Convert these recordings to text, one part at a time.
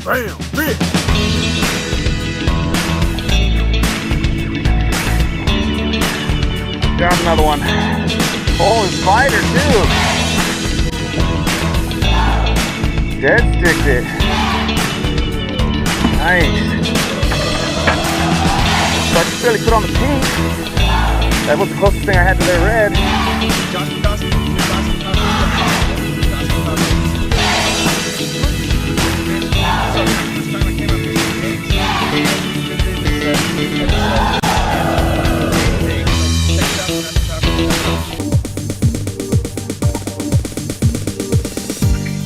Bam, fish. Got another one. Oh, spider too. Dead sticked it. Nice. So I just really put on the pink. That was the closest thing I had to their red.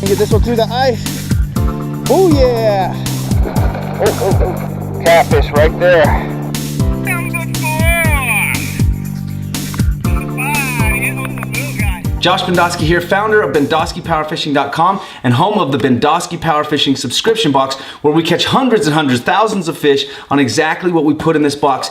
Get this one through the ice. Oh yeah! Oh. Catfish right there. Josh Bendoski here, founder of BendoskiPowerFishing.com and home of the Bendoski Powerfishing subscription box, where we catch hundreds and hundreds, thousands of fish on exactly what we put in this box.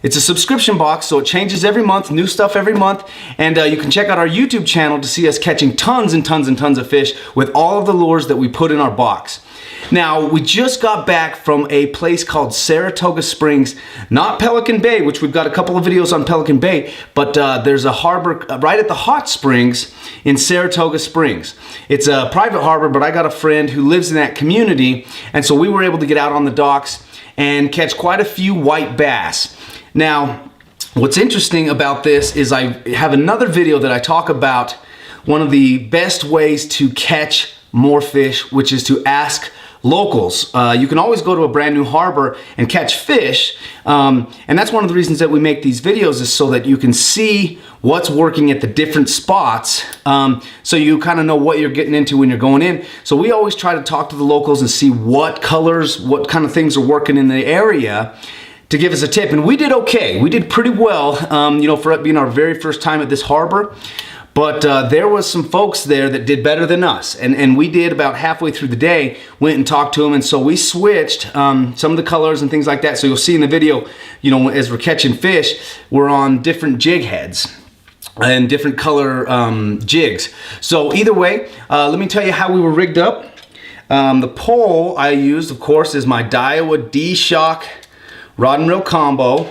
It's a subscription box, so it changes every month, new stuff every month, and you can check out our YouTube channel to see us catching tons and tons and tons of fish with all of the lures that we put in our box. Now, we just got back from a place called Saratoga Springs, not Pelican Bay, which we've got a couple of videos on Pelican Bay, but there's a harbor right at the hot springs in Saratoga Springs. It's a private harbor, but I got a friend who lives in that community, and so we were able to get out on the docks and catch quite a few white bass. Now, what's interesting about this is I have another video that I talk about one of the best ways to catch more fish, which is to ask locals. You can always go to a brand new harbor and catch fish, and that's one of the reasons that we make these videos, is so that you can see what's working at the different spots, so you kind of know what you're getting into when you're going in. So we always try to talk to the locals and see what colors, what kind of things are working in the area, to give us a tip. And we did okay. We did pretty well, you know, for it being our very first time at this harbor. But there was some folks there that did better than us. And we did about halfway through the day, went and talked to them. And so we switched some of the colors and things like that. So you'll see in the video, you know, as we're catching fish, we're on different jig heads and different color jigs. So either way, let me tell you how we were rigged up. The pole I used, of course, is my Daiwa D-Shock rod and reel combo.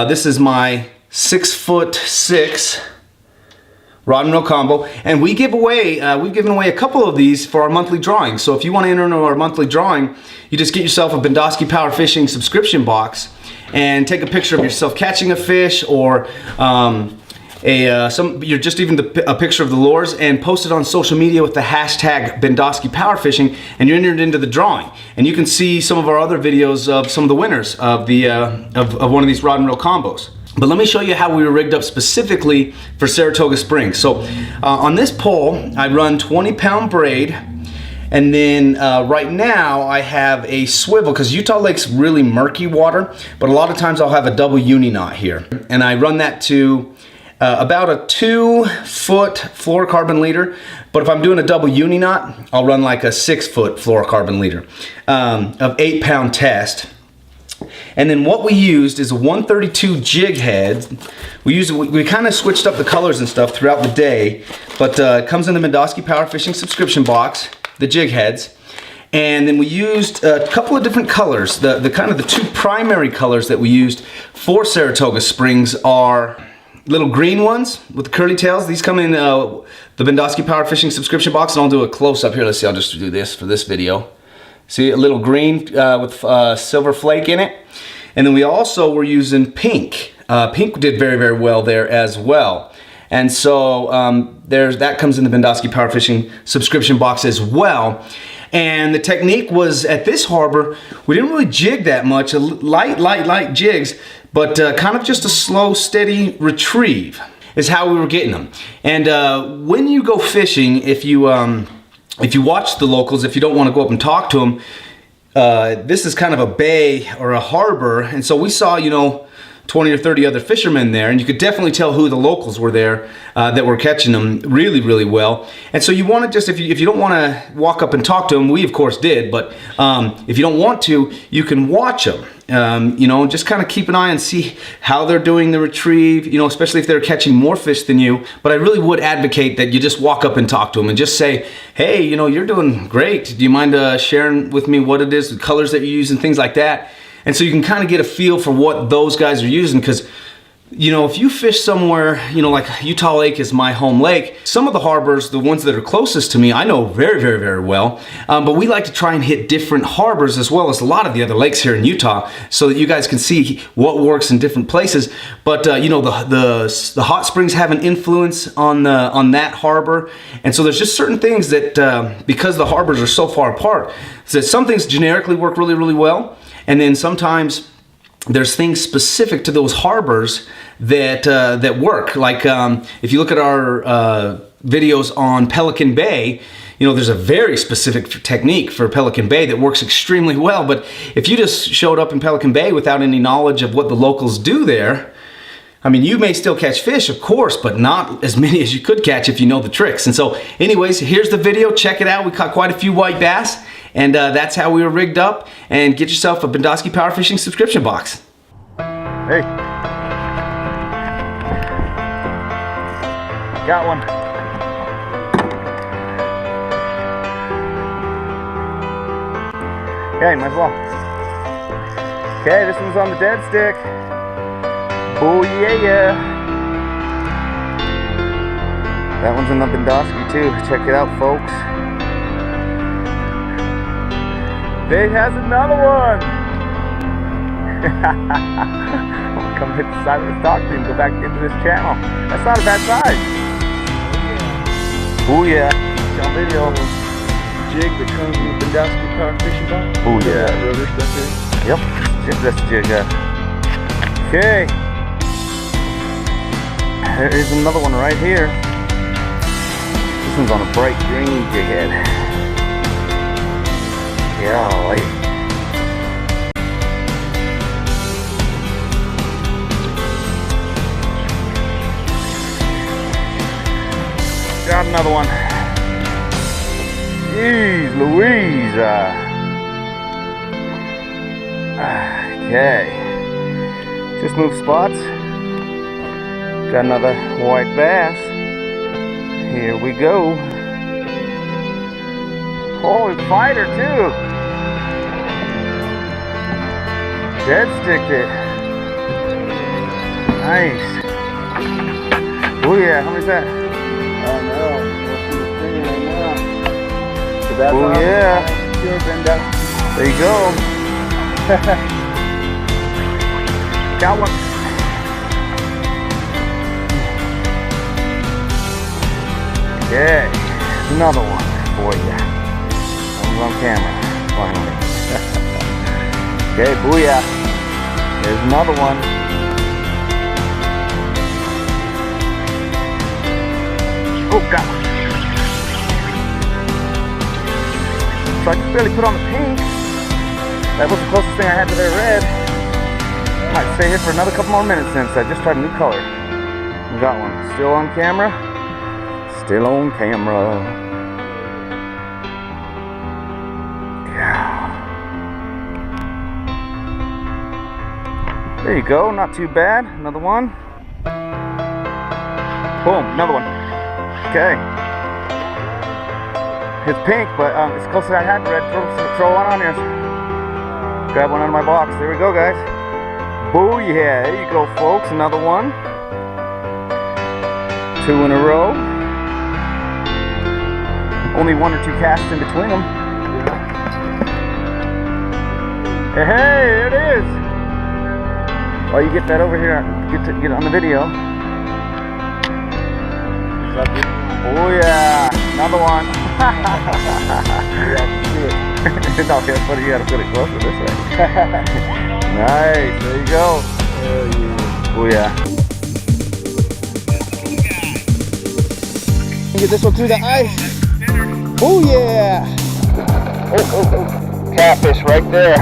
This is my 6'6" rod and reel combo, and we give away, we've given away a couple of these for our monthly drawing. So if you want to enter into our monthly drawing, you just get yourself a Bendoski Power Fishing subscription box and take a picture of yourself catching a fish, or you're just even a picture of the lures, and post it on social media with the hashtag Bendoski Power Fishing, and you're entered into the drawing. And you can see some of our other videos of some of the winners of the of one of these rod and reel combos. But let me show you how we were rigged up specifically for Saratoga Springs. So on this pole, I run 20-pound braid, and then right now I have a swivel, because Utah Lake's really murky water, but a lot of times I'll have a double uni knot here, and I run that to about a 2-foot fluorocarbon leader. But if I'm doing a double uni knot, I'll run like a 6-foot fluorocarbon leader of 8-pound test. And then what we used is a 132 jig head. We kind of switched up the colors and stuff throughout the day, but it comes in the Bendoski Power Fishing subscription box, the jig heads. And then we used a couple of different colors. The kind of the two primary colors that we used for Saratoga Springs are little green ones with the curly tails. These come in the Bendoski Power Fishing subscription box, and I'll do a close-up here. Let's see, I'll just do this for this video. See, a little green with silver flake in it. And then we also were using pink. Pink did very, very well there as well. And so that comes in the Bendoski Power Fishing subscription box as well. And the technique was, at this harbor, we didn't really jig that much, light jigs, but kind of just a slow, steady retrieve is how we were getting them. And when you go fishing, if you watch the locals, if you don't want to go up and talk to them, this is kind of a bay or a harbor, and so we saw, you know, 20 or 30 other fishermen there, and you could definitely tell who the locals were there that were catching them really, really well. And so you want to just, if you don't want to walk up and talk to them, we of course did, but if you don't want to, you can watch them. You know, just kind of keep an eye and see how they're doing the retrieve, you know, especially if they're catching more fish than you. But I really would advocate that you just walk up and talk to them and just say, hey, you know, you're doing great. Do you mind sharing with me what it is, the colors that you use and things like that? And so you can kind of get a feel for what those guys are using, because you know, if you fish somewhere, you know, like Utah Lake is my home lake, some of the harbors, the ones that are closest to me, I know very, very, very well. But we like to try and hit different harbors as well as a lot of the other lakes here in Utah, so that you guys can see what works in different places. But you know, the hot springs have an influence on that harbor, and so there's just certain things that because the harbors are so far apart, so some things generically work really, really well, and then sometimes there's things specific to those harbors that work. Like if you look at our videos on Pelican Bay, you know, there's a very specific technique for Pelican Bay that works extremely well. But if you just showed up in Pelican Bay without any knowledge of what the locals do there, I mean, you may still catch fish, of course, but not as many as you could catch if you know the tricks. And so anyways, here's the video. Check it out. We caught quite a few white bass, and that's how we were rigged up. And get yourself a Bendoski Power Fishing subscription box. Hey. Got one. Okay, might as well. Okay, this one's on the dead stick. Oh yeah. That one's in the Bendoski too. Check it out, folks. Dave has another one. I'm gonna come hit the side of the stock and go back into this channel. That's not a bad size. Oh yeah. On video. Jig that comes in the Bendoski Power Fishing box. Oh yeah. That rubber stuff here. Yep. That's the jig. Okay. There is another one right here. This one's on a bright green jig head. Golly. Got another one. Jeez Louise. Okay. Just moved spots. Got another white bass. Here we go. Holy fighter too. Dead sticked it. Nice. Oh yeah, how many's that? I don't know. We'll see the thing right now. So that's Oh yeah. pure Bendoski. There you go. Got one. Okay, another one for you. That one's on camera, finally. Okay, booyah. There's another one. Oh, got one. So I can barely put on the pink. That was the closest thing I had to their red. Might stay here for another couple more minutes since I just tried a new color. Got one. Still on camera. Still on camera. Yeah. There you go. Not too bad. Another one. Boom. Another one. Okay. It's pink, but it's close to that hat red. Throw one on here. Grab one out of my box. There we go, guys. Booyah. There you go, folks. Another one. 2 in a row. Only 1 or 2 casts in between them. Hey, there it is. While you get that over here, get it on the video. Oh yeah, another one. No, that's funny. You gotta put it closer this way. Nice. There you go. Oh yeah. Get this one through the ice. Oh yeah! Oh, catfish right there.